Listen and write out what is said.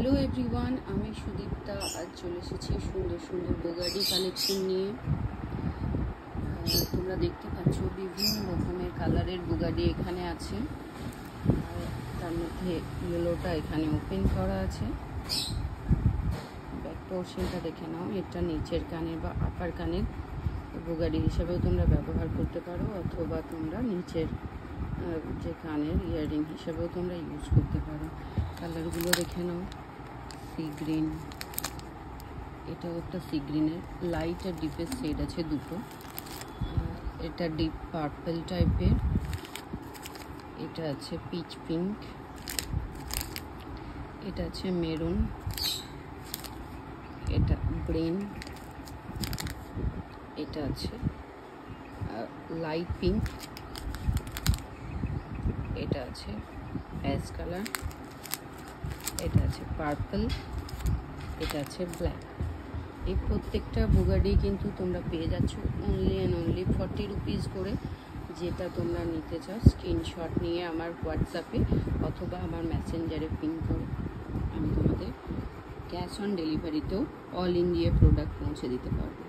Hello everyone, আমি সুদীপ্তা। আজ চলে এসেছি সুন্দর সুন্দর বুগাডি কালেকশন নিয়ে। তোমরা দেখতে পাচ্ছ বিভিন্ন রকমের কালারের বুগাডি এখানে আছে। তার মধ্যে ইয়েলোটা এখানে ওপেন করা আছে। ব্যাক পোর্শনটা দেখে নাও। এটা নিচের কানের বা আপার কানের বুগাডি হিসাবেও তোমরা ব্যবহার করতে পারো, অথবা তোমরা নিচের যে কানের ইয়াররিং হিসাবেও তোমরা ইউজ করতে পারো। কালারগুলো দেখে নাও। সি গ্রিন, এটাও একটা সি গ্রিনের লাইট আর ডিপের শেড আছে দুটো। এটা ডিপ পার্পল টাইপের, এটা আছে পিচ পিঙ্ক, এটা আছে মেরুন, এটা গ্রিন, এটা আছে লাইট পিঙ্ক, এটা আছে অ্যাশ কালার, এটা আছে পার্পল, এটা আছে ব্ল্যাক। এই প্রত্যেকটা বুগাডি কিন্তু তোমরা পেয়ে যাচ্ছ অনলি অ্যান্ড অনলি 40 রুপিস করে। যেটা তোমরা নিতে চাও স্ক্রিনশট নিয়ে আমার হোয়াটসঅ্যাপে অথবা আমার মেসেঞ্জারে পিং করো। আমি তোমাদের ক্যাশ অন ডেলিভারিতেও অল ইন্ডিয়া প্রোডাক্ট পৌঁছে দিতে পারবো।